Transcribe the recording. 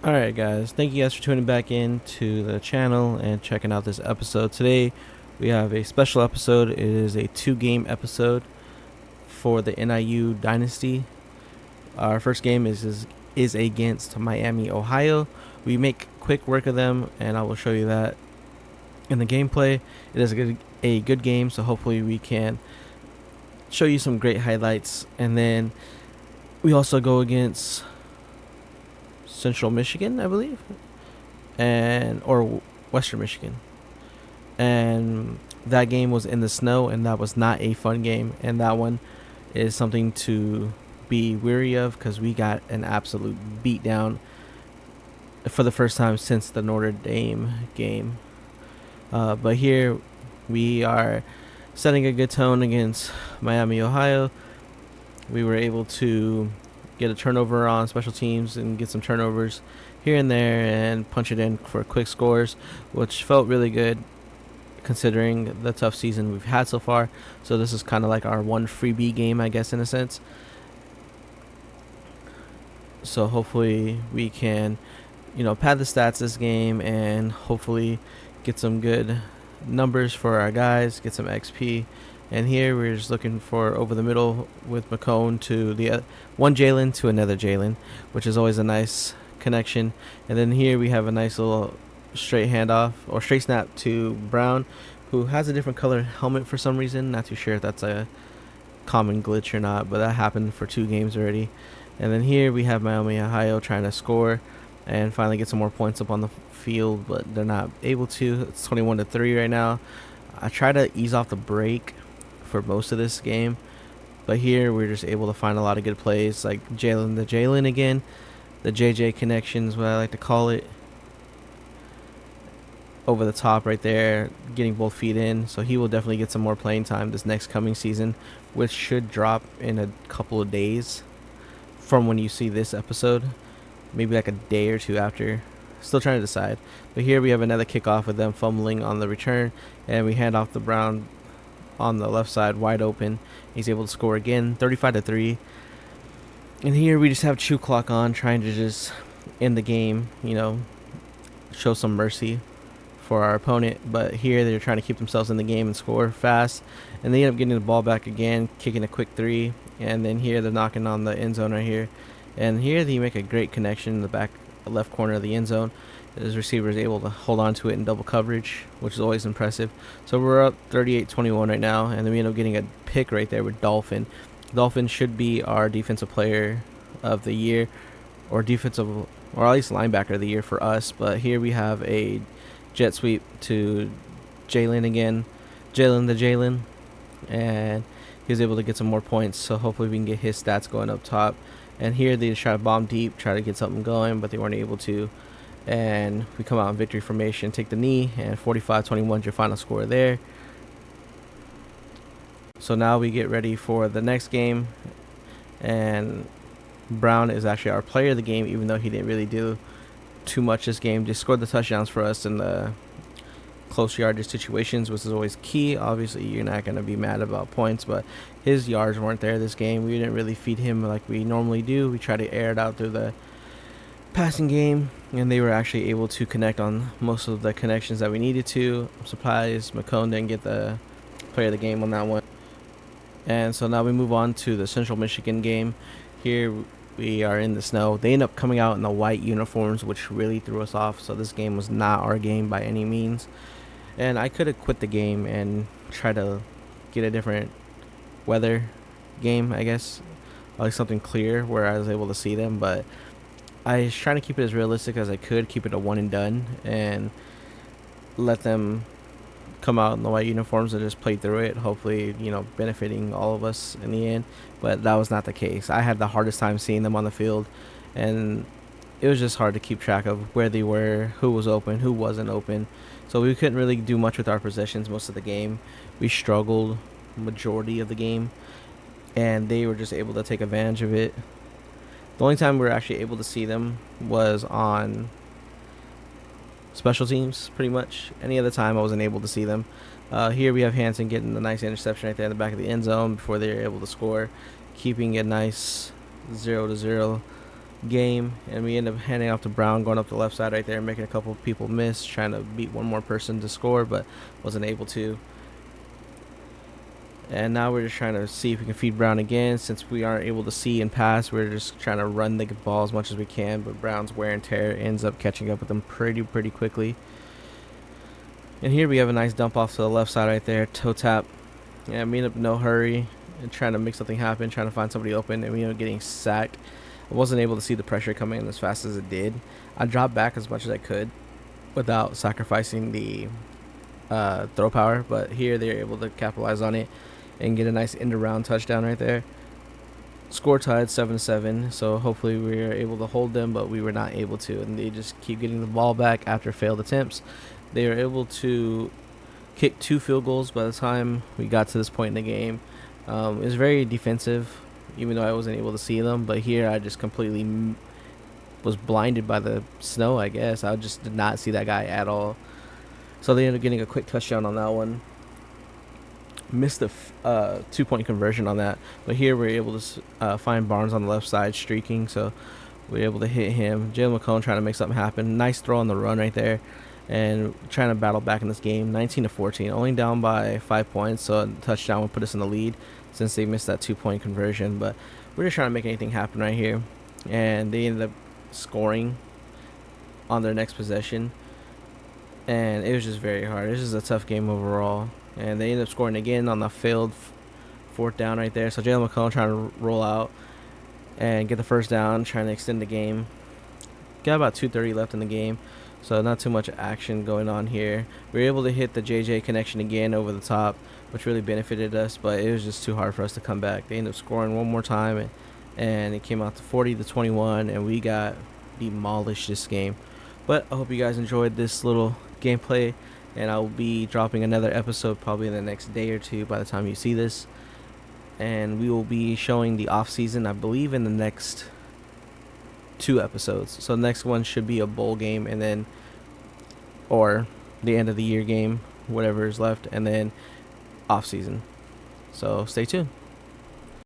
Alright guys, thank you guys for tuning back in to the channel and checking out this episode. Today we have a special episode. It is a 2-game episode for the NIU Dynasty. Our first game is against Miami, Ohio. We make quick work of them and I will show you that in the gameplay. It is a good game, so hopefully we can show you some great highlights. And then we also go against Central Michigan, I believe, or Western Michigan, and that game was in the snow, and that was not a fun game. And that one is something to be weary of because we got an absolute beatdown for the first time since the Notre Dame game. But here we are setting a good tone against Miami, Ohio. We were able to get a turnover on special teams and get some turnovers here and there and punch it in for quick scores, which felt really good considering the tough season we've had so far. So this is kind of like our one freebie game, I guess, in a sense. So hopefully we can, pad the stats this game and hopefully get some good numbers for our guys, get some XP. And here we're just looking for over the middle with McCone to the one Jalen to another Jalen, which is always a nice connection. And then here we have a nice little straight handoff or straight snap to Brown, who has a different color helmet for some reason. Not too sure if that's a common glitch or not, but that happened for 2 games already. And then here we have Miami, Ohio trying to score and finally get some more points up on the field, but they're not able to. It's 21-3 right now. I try to ease off the break for most of this game, but here we're just able to find a lot of good plays, like Jalen again, the JJ connection is what I like to call it, over the top right there, getting both feet in. So he will definitely get some more playing time this next coming season, which should drop in a couple of days from when you see this episode, maybe like a day or two after. Still trying to decide. But here we have another kickoff with them fumbling on the return, and we hand off the Brown on the left side wide open. He's able to score again, 35-3. And here we just have chew clock on, trying to just end the game, show some mercy for our opponent. But here they're trying to keep themselves in the game and score fast, and they end up getting the ball back again, kicking a quick 3. And then here they're knocking on the end zone right here, and here they make a great connection in the back left corner of the end zone. His receiver is able to hold on to it in double coverage, which is always impressive. So we're up 38-21 right now, and then we end up getting a pick right there with Dolphin. Dolphin should be our defensive player of the year, or at least linebacker of the year for us. But here we have a jet sweep to Jalen again, Jalen, and he was able to get some more points. So hopefully we can get his stats going up top. And here they just try to bomb deep, try to get something going, but they weren't able to. And we come out in victory formation, take the knee, and 45-21 is your final score there. So now we get ready for the next game, and Brown is actually our player of the game, even though he didn't really do too much this game. Just scored the touchdowns for us in the close yardage situations, which is always key. Obviously you're not going to be mad about points, but his yards weren't there this game. We didn't really feed him like we normally do. We try to air it out through the passing game, and they were actually able to connect on most of the connections that we needed to. I'm surprised McCone didn't get the player of the game on that one. And so now we move on to the Central Michigan game. Here we are in the snow. They end up coming out in the white uniforms, which really threw us off. So this game was not our game by any means, and I could have quit the game and try to get a different weather game, I guess, like something clear where I was able to see them. But I was trying to keep it as realistic as I could, keep it a one and done, and let them come out in the white uniforms and just play through it, hopefully, benefiting all of us in the end. But that was not the case. I had the hardest time seeing them on the field, and it was just hard to keep track of where they were, who was open, who wasn't open. So we couldn't really do much with our possessions most of the game. We struggled majority of the game, and they were just able to take advantage of it. The only time we were actually able to see them was on special teams, pretty much. Any other time I wasn't able to see them. Here we have Hansen getting the nice interception right there in the back of the end zone before they were able to score, keeping a nice 0-0 game, and we end up handing off to Brown, going up the left side right there, making a couple of people miss, trying to beat one more person to score, but wasn't able to. And now we're just trying to see if we can feed Brown again. Since we aren't able to see and pass, we're just trying to run the ball as much as we can, but Brown's wear and tear ends up catching up with him pretty quickly. And here we have a nice dump off to the left side right there, toe tap. Yeah, me end up no hurry and trying to make something happen, trying to find somebody open, and we end up getting sacked. I wasn't able to see the pressure coming in as fast as it did. I dropped back as much as I could without sacrificing the throw power, but here they're able to capitalize on it and get a nice end around touchdown right there. Score tied 7-7, so hopefully we were able to hold them, but we were not able to, and they just keep getting the ball back after failed attempts. They were able to kick 2 field goals by the time we got to this point in the game. It was very defensive, even though I wasn't able to see them, but here I just completely was blinded by the snow, I guess. I just did not see that guy at all. So they ended up getting a quick touchdown on that one. Missed the 2-point conversion on that, but here we're able to find Barnes on the left side streaking, so we're able to hit him. Jalen McCone trying to make something happen. Nice throw on the run right there, and trying to battle back in this game. 19-14, only down by 5 points, so a touchdown would put us in the lead since they missed that 2-point conversion. But we're just trying to make anything happen right here, and they ended up scoring on their next possession, and it was just very hard. This is a tough game overall. And they ended up scoring again on the failed 4th down right there. So Jalen McCollum trying to roll out and get the first down, trying to extend the game. Got about 2:30 left in the game, so not too much action going on here. We were able to hit the JJ connection again over the top, which really benefited us, but it was just too hard for us to come back. They ended up scoring one more time, and it came out to 40-21, and we got demolished this game. But I hope you guys enjoyed this little gameplay, and I will be dropping another episode probably in the next day or two by the time you see this. And we will be showing the off season, I believe, in the next 2 episodes. So the next one should be a bowl game, and then, or the end of the year game, whatever is left, and then off season. So stay tuned.